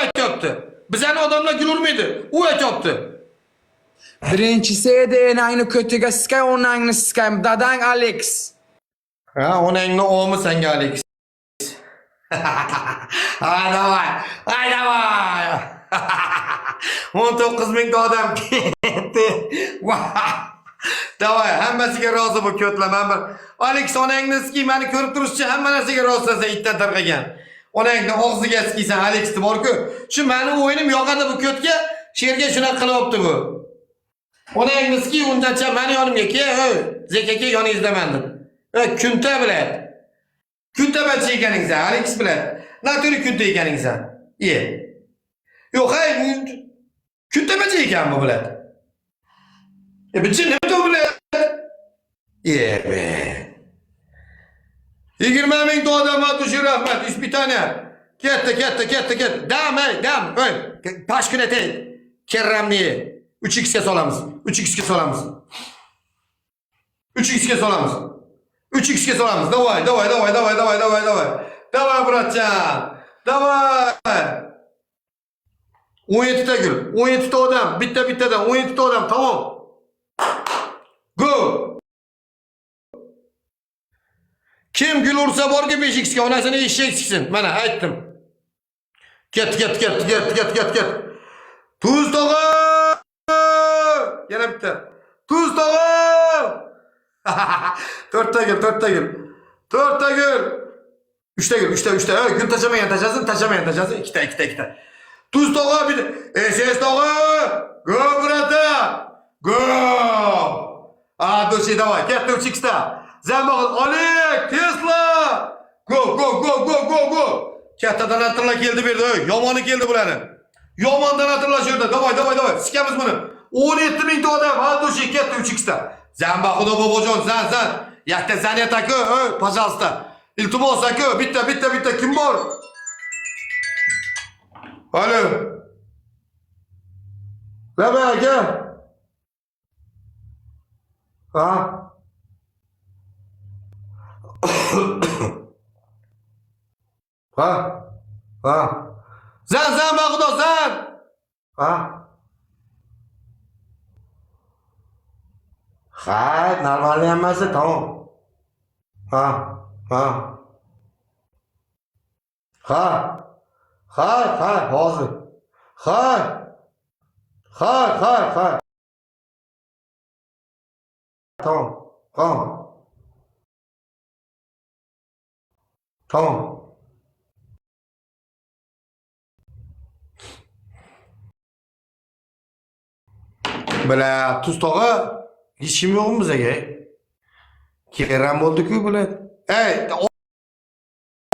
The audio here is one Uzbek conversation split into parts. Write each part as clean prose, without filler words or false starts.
aytyaptı. Bizani odamlar gülürmeydi. U aytyaptı. Birinchisi edi enangni ko'tiga siskay, onangni siskay. Dadang Alex. Ha, onangni o'mi senga Alex. Hay davay. Hay davay. 19 mingta odam ketdi. Davay, hammasiga rozi bu ko'tlaman bir. Alex onangni ski, meni ko'rib turishchi hamma narsaga rozisan itdan tarqagan. Onangni og'ziga skiysan Alex bor-ku. Shu meni o'yinim yoqadi bu ko'tga. Sherga shunaqa qilyapti bu. Onangni ski undancha meni yonimga kel, Zekaka yoningizda mendim. Kunta bilan. Kunta bachi ekaningsan, Alex bilan. Naturi kunta ekaningsan. Ye. Yo'q, hay, kunta bachi ekan bu bilan. Bichi nima to bilan? Ye be. 20 ming odam atuşu rahmat, ispitane. Ketdi. Dam, dam. Tashkil etay. Kerramni 3x'ga solamiz. 3x'ga solamiz. 3x'ga solamiz. 3x'ga solamiz. Davay. Davay bratcan. Davay. 17 ta gul. 17 ta odam. Bittadan 17 ta odam. Tamam. Go. Kim gül ursa borga 5x'ga onasini eshak siksin. Mana aytdim. Ket. Tuz tog'a. Yana bitta. Tuz tog'a. 4 ta gül. 3 ta gül. Gül taşamayan. 2 ta. Tuz tog'a bir. Ses tog'a. Go brata. Go. Do'shi davay. Ketdi 3x'da. Zambog'il Oleg, Tesla. Go. Kattadan atırla keldi berdi. Yomoni keldi bularni. Yomondan atırla şurada. Davay. Sikamiz buni. 17 ming odam. Do'shi ketdi 3x'da. Zambaxudo bobojon, zan. Yakta zaneta ku, пожалуйста. Iltimos aka, bitta kim bor? Alo. Laba aka. Ha? Ha. Zan Baxudo zan. Ha? Ha, normal emas, tamam. Ha. Hozir. Ha. Tamam. Bela tuz tog'a hech kim yo'qmi bizaga? Keram bo'ldi-ku bular.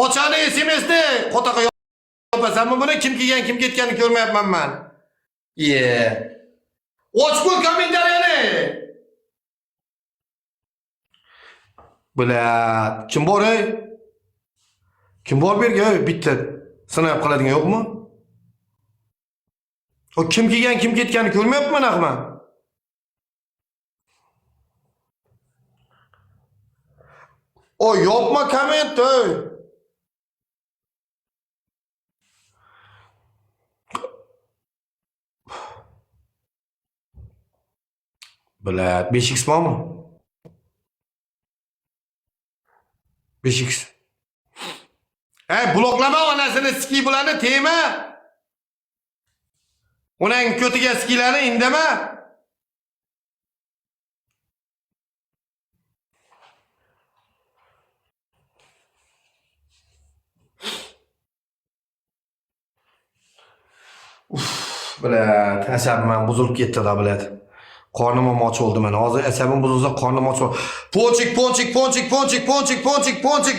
Ochani SMS'ni qotaqa yopasanmi buni? Kim kelgan, kim ketganini ko'rmayapman men. Ochku kommentariyani. Bular kim bor ey? Kim bor berga bitta sinab qoladigan yo'qmi? O kim kelgan, kim ketganini ko'rmayapman axman. O yopma komment ey. Bular 5x bormi? 5x. Bloklama onasini ski bularni tema. Onang ko'tiga skilarni indama. Bilad, asabim ham buzilib ketdi da bilad. Qornim ham och oldi mana. Hozir asabim buzilsa qornim och oldi. Ponchik,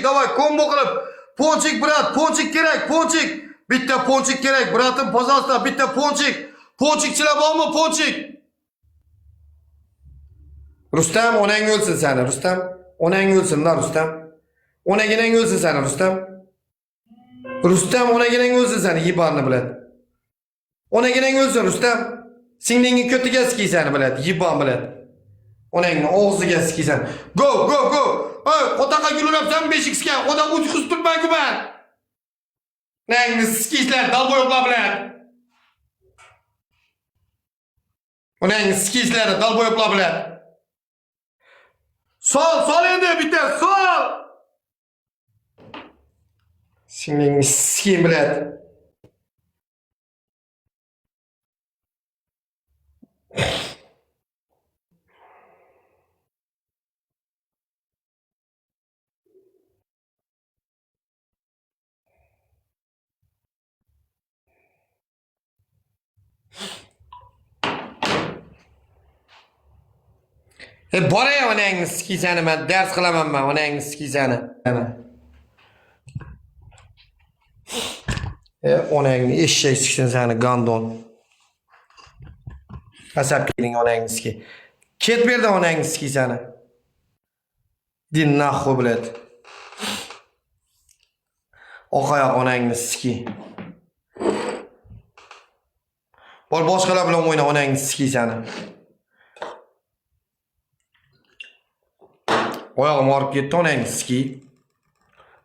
davay kombo qilib. Ponchik brat, ponchik kerak, ponchik. Bitta ponchik kerak, bratim, пожалуйста, bitta ponchik. Ponchikchilar bormi, ponchik? Rustam, onang o'lsin seni, Rustam. Onang o'lsin da, Rustam. Onaginang o'lsin seni, Rustam. Rustam, onaginang o'lsin seni, yibarni biladi. Onaginang o'lsin, Rustam. Singlingni ko'tiga skiysan biladi, yibon biladi. Onangni og'ziga skiysan. Go. Qotaqa gulurabsan 5xga, odam uch turman-ku ben. Neyini skizler dal boyupla bilen. O neyini skizler dal boyupla bilen. Sol endi bitter sol. Senin skin bilen. Bora ya onangni skizani ben ders qilaman ben onangni skizani. Onangni eşek siksin seni gandon. Asap kelin onangni ski. Ket berdi onangni skizani. Din nahu bilet. Oqayoq onangni ski. Bor boshqalar bilan o'yna onangni skizani. Oyog'im og'rib ketdi onangni ski.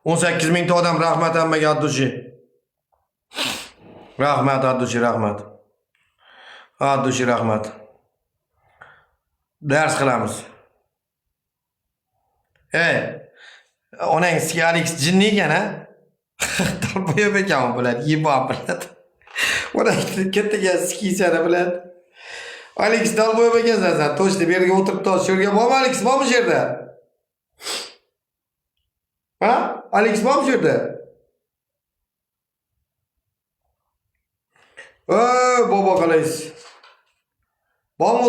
18 mingta odam rahmat hammaga addushi. Rahmat addushi rahmat. Addushi rahmat. Ders qilamiz. Onang ski Alex jinni ekan ha? Talboyib ekan bo'ladi, yebob biladi. Onang kattaga skisani biladi. Alex talboyib ekansan sen, to'shda bu yerga o'tiribdi, shu yerga borma Alex, bormi shu yerda? Ha? Alex bormi shu yerda? Bobo qalaysiz? Bormi